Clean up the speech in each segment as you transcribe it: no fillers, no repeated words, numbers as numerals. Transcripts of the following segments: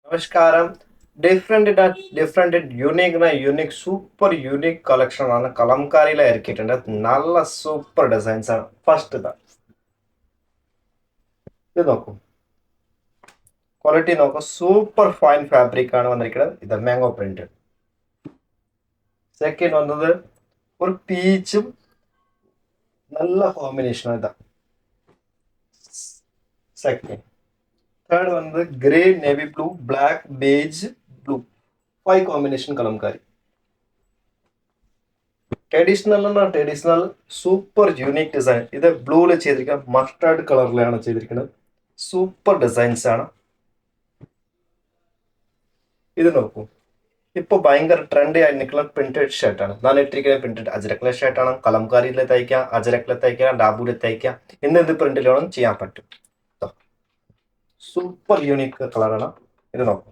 നമസ്കാരം. Different unique super unique collection ആണ് കലംകാരിയിൽ ഇറക്കിയിട്ടുണ്ട്. നല്ല സൂപ്പർ ഡിസൈൻസ് ആണ്. ഫസ്റ്റ് ഇത് നോക്കൂ, ക്വാളിറ്റി നോക്കൂ, സൂപ്പർ ഫൈൻ ഫാബ്രിക് ആണ് വന്നിരിക്കുന്നത്. ഇത് മാംഗോ പ്രിന്റ്. സെക്കൻഡ് വന്നത് ഒരു പീച്ചും നല്ല കോമ്പിനേഷൻ. ഇതാ സെക്കൻഡ്. തേർഡ് വന്നത് grey, navy blue, black, beige, blue, five combination Kalamkari. Traditional super unique design. ഇത് ബ്ലൂവിൽ ചെയ്തിരിക്കുന്നത്, മസ്റ്റാർഡ് കളറിലാണ് ചെയ്തിരിക്കുന്നത്. സൂപ്പർ ഡിസൈൻസ് ആണ്. ഇത് നോക്കൂ, ഇപ്പൊ ഭയങ്കര ട്രെൻഡി ആയി നിൽക്കുന്ന പ്രിന്റഡ് ഷർട്ടാണ്. ഞാൻ ഇട്ടിരിക്കുന്ന പ്രിന്റഡ് അജരക്കിലെ ഷർട്ടാണ്. കലംകാരിയിലെ തയ്ക്കാം, അജരക്കിലെ തയ്ക്കാം, ഡാബുവിലെ തയ്ക്കാം. എന്ത് പ്രിന്റിലും ചെയ്യാൻ പറ്റും. സൂപ്പർ യൂണിക് കളറാണ്. ഇത് നോക്കൂ,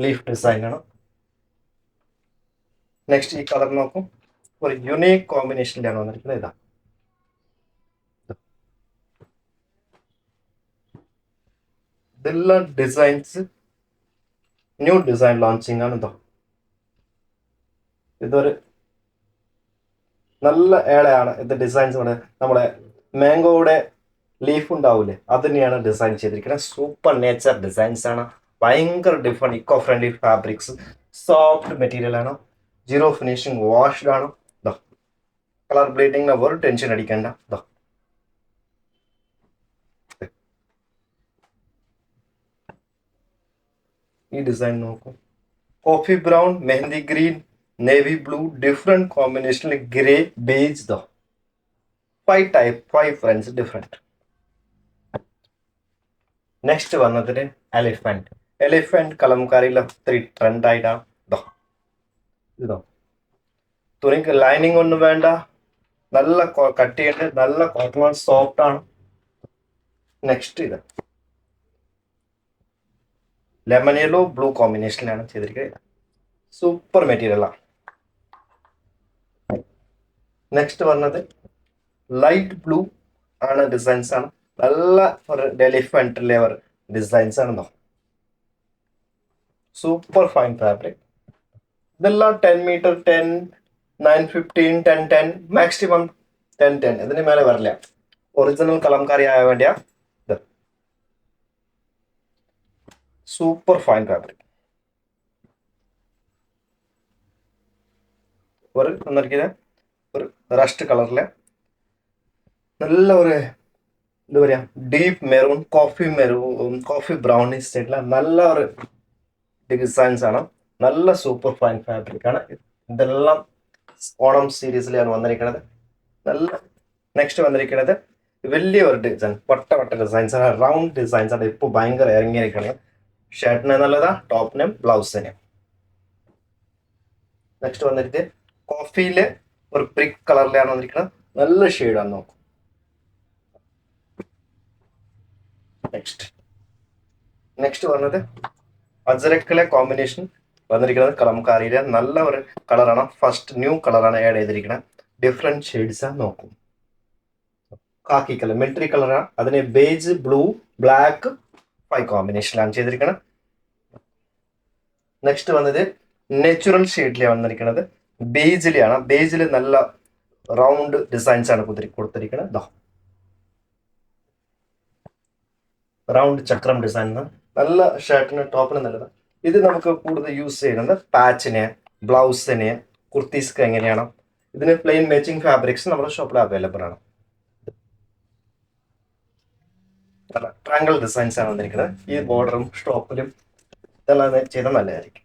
ലീഫ് ഡിസൈൻ ആണ്. നെക്സ്റ്റ് ഈ കളർ നോക്കും, ഒരു യുണീക് കോമ്പിനേഷനിലാണ് വന്നിരിക്കുന്നത്. ഇതെല്ലാം ഡിസൈൻസ് ന്യൂ ഡിസൈൻ ലോഞ്ചിങ് ആണ്. ഇതൊരു നല്ല ഏളയാണ്. ഇത് ഡിസൈൻസ് നമ്മളെ മാംഗോയുടെ ലീഫ് ഉണ്ടാവൂലേ, അത് തന്നെയാണ് ഡിസൈൻ ചെയ്തിരിക്കുന്നത്. സൂപ്പർ നേച്ചർ ഡിസൈൻസ് ആണ്. ഭയങ്കര different eco friendly fabrics. Soft material ആണ്. സീറോ ഫിനിഷിംഗ് വാഷ്ഡ് ആണ്. കളർ ബ്ലീഡിങ്ങിന് ഒരു ടെൻഷൻ അടിക്കേണ്ട. ഈ ഡിസൈൻ നോക്കൂ, coffee brown, mehndi green, navy blue, different കോമ്പിനേഷനിൽ grey, beige. Five friends different. Next വന്നതിന് എലിഫന്റ് കലംകാരിയിൽ ഒത്തിരി ട്രെൻഡായിട്ടാണ്. ഇതോ തുണിക്ക് ലൈനിങ് ഒന്നും വേണ്ട, നല്ല കട്ടിയുണ്ട്, നല്ല കോട്ടൺ, സോഫ്റ്റ് ആണ്. നെക്സ്റ്റ് ഇത് ലെമൺ യെല്ലോ ബ്ലൂ കോമ്പിനേഷനിലാണ് ചെയ്തിരിക്കുന്നത്. സൂപ്പർ മെറ്റീരിയലാണ്. നെക്സ്റ്റ് വന്നത് ലൈറ്റ് ബ്ലൂ ആണ്, ഡിസൈൻസ് ആണ്. നല്ല ഒരു എലിഫന്റ് ലെവർ ഡിസൈൻസ് ആണെന്നോ. Super fine fabric. ഇതെല്ലാം 10 മീറ്റർ, 10, 9, 15, 10, മാക്സിമം 10. ഇതിന് മേലെ വരില്ല. ഒറിജിനൽ കലംകാരി ആയ വേണ്ടിയാ ഇത്. Super fine fabric. ഒരു വന്നിരിക്കുന്നത് ഒരു റസ്റ്റ് കളറിലെ നല്ല ഒരു എന്താ പറയാ, ഡീപ്പ് മെറൂൺ, കോഫി ബ്രൗണിഷ് സ്റ്റൈറ്റിലെ നല്ല ഒരു ഡിസൈൻസ് ആണ്. നല്ല സൂപ്പർ ഫൈൻ ഫാബ്രിക് ആണ്. ഇതെല്ലാം ഓണം സീരീസിലാണ് വന്നിരിക്കുന്നത്. നല്ല നെക്സ്റ്റ് വന്നിരിക്കുന്നത് വലിയ ഒരു ഡിസൈൻ, വട്ട ഡിസൈൻസ് ആണ്, റൗണ്ട് ഡിസൈൻസ് ആണ്. ഇപ്പോൾ ഭയങ്കര ഇറങ്ങിയിരിക്കുന്നത്. ഷർട്ടിന് നല്ലതാ, ടോപ്പിനും ബ്ലൗസിനും. നെക്സ്റ്റ് വന്നിട്ട് കോഫിയിലെ ഒരു ബ്രിക്ക് കളറിലാണ് വന്നിരിക്കുന്നത്. നല്ല ഷെയ്ഡാണ് നോക്കും. നെക്സ്റ്റ് പറഞ്ഞത് അജരക്കിലെ കോമ്പിനേഷൻ വന്നിരിക്കുന്നത് കലംകാരിയിലെ നല്ല ഒരു കളറാണ്. ഫസ്റ്റ് ന്യൂ കളറാണ് ആഡ് ചെയ്തിരിക്കുന്നത്. ഡിഫറെന്റ് ഷെയ്ഡ്സ് നോക്കും. കാക്കി കളർ, മിലിറ്ററി കളറാണ്. അതിന് ബേജ്, ബ്ലൂ, ബ്ലാക്ക്, ഫൈവ് കോമ്പിനേഷനിലാണ് ചെയ്തിരിക്കുന്നത്. നെക്സ്റ്റ് വന്നത് നാച്ചുറൽ ഷെയ്ഡിലാണ് വന്നിരിക്കുന്നത്. ബേജിലാണ്. ബേജിൽ നല്ല റൗണ്ട് ഡിസൈൻസ് ആണ് കൊടുത്തിരിക്കുന്നത്. റൗണ്ട് ചക്രം ഡിസൈൻ, നല്ല ഷർട്ടിന് ടോപ്പിന് നല്ലതാണ്. ഇത് നമുക്ക് കൂടുതൽ യൂസ് ചെയ്യുന്നത് പാച്ചിന്, ബ്ലൗസിന്, കുർത്തീസ്ക്ക് എങ്ങനെയാണ്. ഇതിന് പ്ലെയിൻ മാച്ചിങ് ഫാബ്രിക്സ് നമ്മുടെ ഷോപ്പിൽ അവൈലബിൾ ആണ്. ട്രയാങ്കിൾ ഡിസൈൻസ് ആണ് വന്നിരിക്കുന്നത്. ഈ ബോർഡറും സ്റ്റോപ്പിലും ഇതെല്ലാം ചെയ്താൽ നല്ലതായിരിക്കും.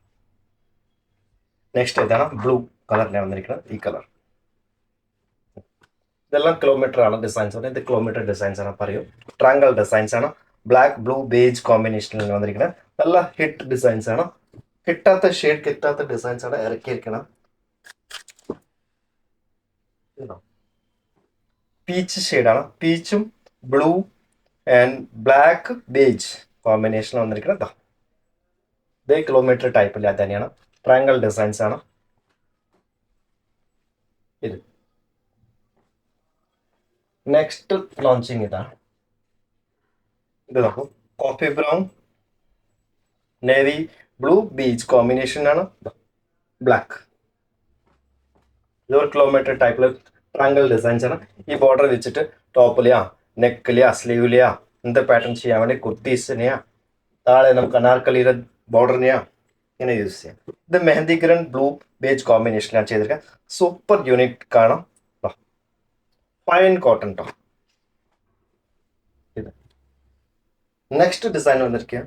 നെക്സ്റ്റ് ഇതാണ് ബ്ലൂ കളറിലാണ് വന്നിരിക്കുന്നത്. ഈ കളർ ഇതെല്ലാം കിലോമീറ്റർ ആണ് ഡിസൈൻസ്. ഇത് കിലോമീറ്റർ ഡിസൈൻസ് ആണ് പറയൂ. ട്രയാങ്കിൾ ഡിസൈൻസ് ആണ്. ബ്ലാക്ക്, ബ്ലൂ, ബേജ് കോമ്പിനേഷനിൽ വന്നിരിക്കുന്നത്. നല്ല ഹിറ്റ് ഡിസൈൻസ് ആണ്. കിട്ടാത്ത ഡിസൈൻസ് ആണ് ഇറക്കിയിരിക്കണം. പീച്ച് ഷെയ്ഡാണ്. പീച്ചും blue and black, beige combination വന്നിരിക്കുന്നത്. ഇതേ കിലോമീറ്റർ ടൈപ്പില്ല തന്നെയാണ്. ട്രയാങ്കിൾ ഡിസൈൻസ് ആണ് ഇത്. നെക്സ്റ്റ് ലോഞ്ചിങ് ഇതാണ്. ഇത് നോക്കൂ, coffee brown, navy blue beach combination ആണ്. ബ്ലാക്ക്. ഇതൊരു കിലോമീറ്റർ ടൈപ്പിൽ ട്രയാങ്കിൾ ഡിസൈൻസ് ആണ്. ഈ ബോർഡർ വെച്ചിട്ട് ടോപ്പിലെയാ നെക്കിലെയാ സ്ലീവിലെയാ എന്ത് പാറ്റേൺ ചെയ്യാൻ വേണ്ടി കുർത്തീസിനെയാ താഴെ നമുക്ക് അനാർക്കലിയുടെ ബോർഡറിനെയാ ഇങ്ങനെ യൂസ് ചെയ്യാം. ഇത് മെഹന്തി ഗ്രീൻ ബ്ലൂ ബേജ് കോമ്പിനേഷനിലാണ് ചെയ്തിരിക്കുക. സൂപ്പർ യൂണിറ്റ് കാണാം. ഫൈൻ കോട്ടൺ ടോ. ഇത് നെക്സ്റ്റ് ഡിസൈൻ വന്നിരിക്കുക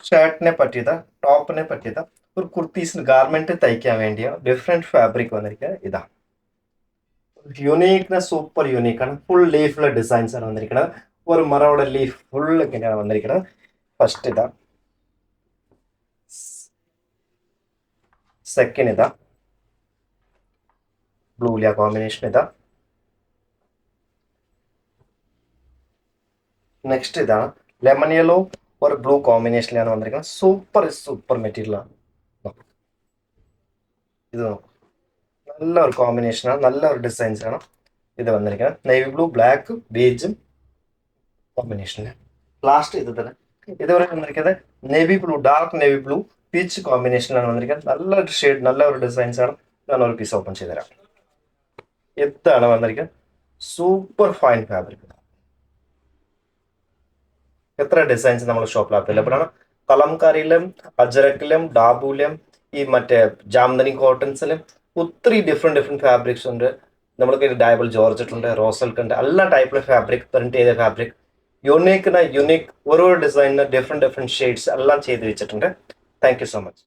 ഷർട്ടിനെ പറ്റിയത് ടോപ്പിനെ പറ്റിയത് ഒരു കുർത്തീസിന് ഗാർമെന്റ് തയ്ക്കാൻ വേണ്ടിയ ഡിഫറെന്റ് ഫാബ്രിക് വന്നിരിക്കുക. ഇതാ യുണീക്ക്നെസ് സൂപ്പർ യൂണീക്കാണ്. ഫുൾ ലീഫിലെ ഡിസൈൻസ് ആണ് വന്നിരിക്കുന്നത്. ഒരു മരയുടെ ലീഫ് ഫുൾ ഇങ്ങനെയാണ് വന്നിരിക്കുന്നത്. ഫസ്റ്റ് ഇതാ, സെക്കൻഡ് ഇതാ ബ്ലൂലിയ കോമ്പിനേഷൻ ഇതാ, നെക്സ്റ്റ് ഇതാണ് ലെമൺ യെല്ലോ ഒരു ബ്ലൂ കോമ്പിനേഷനിലാണ് വന്നിരിക്കുന്നത്. സൂപ്പർ മെറ്റീരിയൽ ആണ്. ഇത് നോക്കും നല്ല ഒരു കോമ്പിനേഷനാണ്, നല്ല ഒരു ഡിസൈൻസ് ആണ് ഇത് വന്നിരിക്കുന്നത്. നേവി ബ്ലൂ ബ്ലാക്ക് ബേജും കോമ്പിനേഷന്. ലാസ്റ്റ് ഇത് തന്നെ ഇതുവരെ വന്നിരിക്കുന്നത് navy blue dark navy blue peach കോമ്പിനേഷനിലാണ് വന്നിരിക്കുന്നത്. നല്ലൊരു ഷെയ്ഡ്, നല്ല ഒരു ഡിസൈൻസ് ആണ്. ഞാൻ ഒരു പീസ് ഓപ്പൺ ചെയ്തുതരാം. ഇതാണ് വന്നിരിക്കുന്നത്. Super fine fabric. എത്ര ഡിസൈൻസ് നമ്മുടെ ഷോപ്പിൽ അവൈലബിൾ ആണ്. കലംകാരിയിലും അജരക്കിലും ഡാബുലും ഈ മറ്റേ ജാംദനി കോട്ടൺസിലും ഒത്തിരി ഡിഫറെന്റ് ഫാബ്രിക്സ് ഉണ്ട്. നമ്മൾക്ക് ഡയബിൾ ജോർജറ്റ് ഉണ്ട്, റോസൽക്ക് ഉണ്ട്, എല്ലാ ടൈപ്പിലെ ഫാബ്രിക് പ്രിന്റ് ചെയ്ത ഫാബ്രിക് യുണീക്ക് ഓരോ ഡിസൈനിന് ഡിഫറെന്റ് ഷെയ്ഡ്സ് എല്ലാം ചെയ്ത് വെച്ചിട്ടുണ്ട്. Thank you so much.